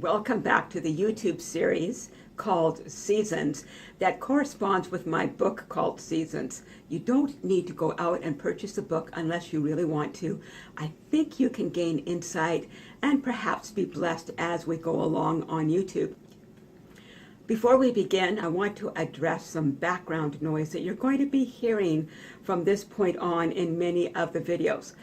Welcome back to the YouTube series called Seasons that corresponds with my book called Seasons. You don't need to go out and purchase a book unless you really want to. I think you can gain insight and perhaps be blessed as we go along on YouTube. Before we begin, I want to address some background noise that you're going to be hearing from this point on in many of the videos.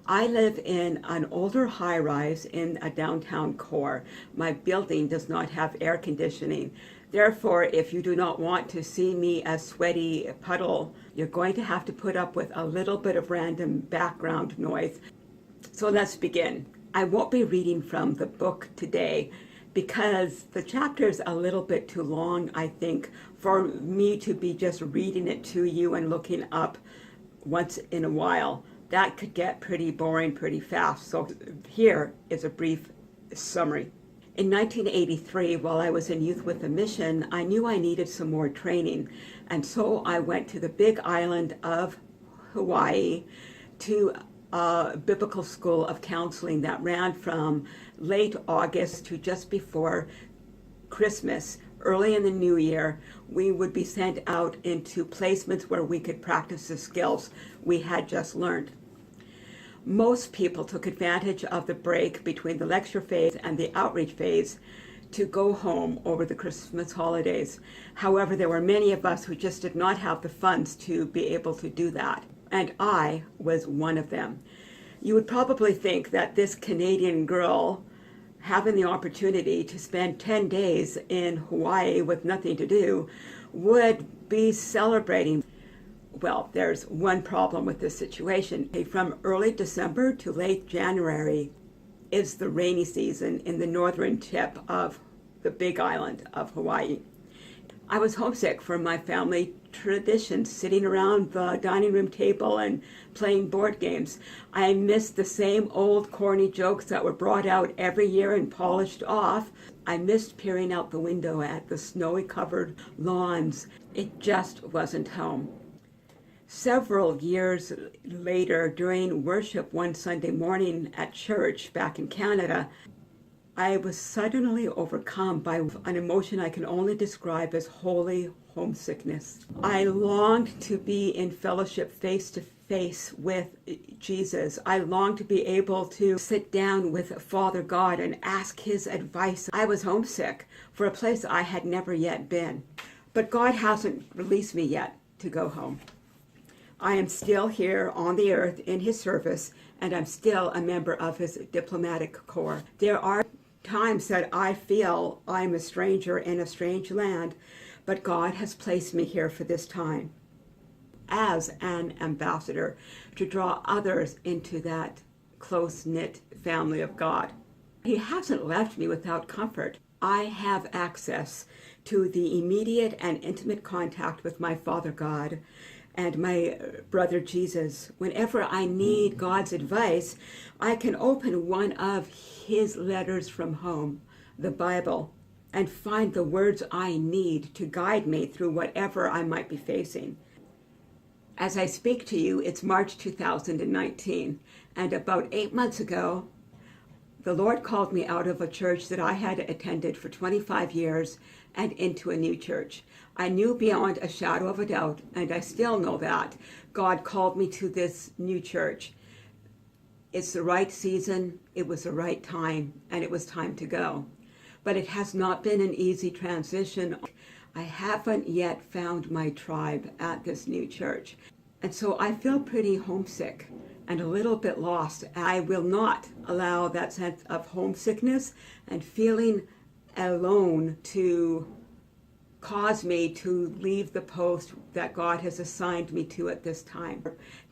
I live in an older high-rise in a downtown core. My building does not have air conditioning. Therefore, if you do not want to see me a sweaty puddle, you're going to have to put up with a little bit of random background noise. So let's begin. I won't be reading from the book today because the chapter is a little bit too long, I think, for me to be just reading it to you and looking up once in a while. That could get pretty boring pretty fast. So here is a brief summary. In 1983, while I was in Youth with a Mission, I knew I needed some more training. And so I went to the big island of Hawaii to a biblical school of counseling that ran from late August to just before Christmas. Early in the new year, we would be sent out into placements where we could practice the skills we had just learned. Most people took advantage of the break between the lecture phase and the outreach phase to go home over the Christmas holidays. However, there were many of us who just did not have the funds to be able to do that, and I was one of them. You would probably think that this Canadian girl having the opportunity to spend 10 days in Hawaii with nothing to do would be celebrating. Well, there's one problem with this situation. From early December to late January is the rainy season in the northern tip of the big island of Hawaii. I was homesick for my family traditions, sitting around the dining room table and playing board games. I missed the same old corny jokes that were brought out every year and polished off. I missed peering out the window at the snowy covered lawns. It just wasn't home. Several years later, during worship one Sunday morning at church back in Canada, I was suddenly overcome by an emotion I can only describe as holy homesickness. I longed to be in fellowship face to face with Jesus. I longed to be able to sit down with Father God and ask his advice. I was homesick for a place I had never yet been. But God hasn't released me yet to go home. I am still here on the earth in his service, and I'm still a member of his diplomatic corps. There are times that I feel I'm a stranger in a strange land, but God has placed me here for this time as an ambassador to draw others into that close-knit family of God. He hasn't left me without comfort. I have access to the immediate and intimate contact with my Father God and my brother Jesus. Whenever I need God's advice, I can open one of his letters from home, the Bible, and find the words I need to guide me through whatever I might be facing. As I speak to you, it's March 2019, and about 8 months ago, the Lord called me out of a church that I had attended for 25 years and into a new church. I knew beyond a shadow of a doubt, and I still know that, God called me to this new church. It's the right season, it was the right time, and it was time to go. But it has not been an easy transition. I haven't yet found my tribe at this new church. And so I feel pretty homesick and a little bit lost. I will not allow that sense of homesickness and feeling alone to cause me to leave the post that God has assigned me to at this time.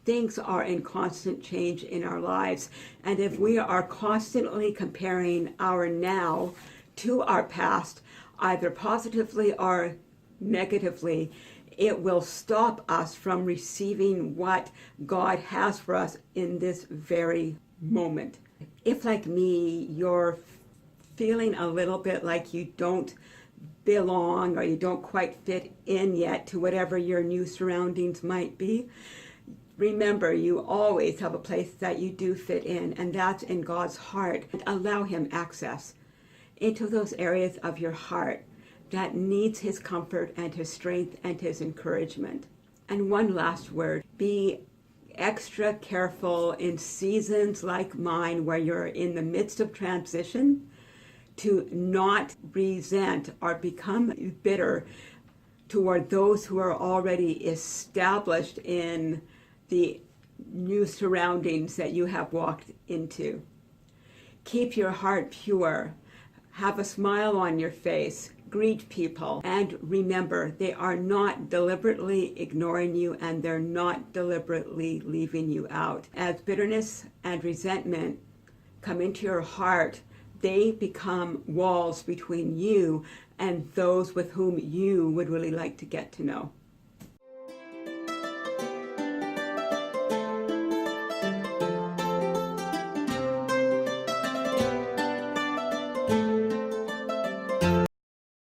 Things are in constant change in our lives, and if we are constantly comparing our now to our past, either positively or negatively, it will stop us from receiving what God has for us in this very moment. If, like me, you're feeling a little bit like you don't belong or you don't quite fit in yet to whatever your new surroundings might be, remember you always have a place that you do fit in, and that's in God's heart. And allow him access. into those areas of your heart that needs his comfort and his strength and his encouragement. And one last word, be extra careful in seasons like mine where you're in the midst of transition to not resent or become bitter toward those who are already established in the new surroundings that you have walked into. Keep your heart pure. Have a smile on your face. Greet people. And remember, they are not deliberately ignoring you and they're not deliberately leaving you out. As bitterness and resentment come into your heart, they become walls between you and those with whom you would really like to get to know.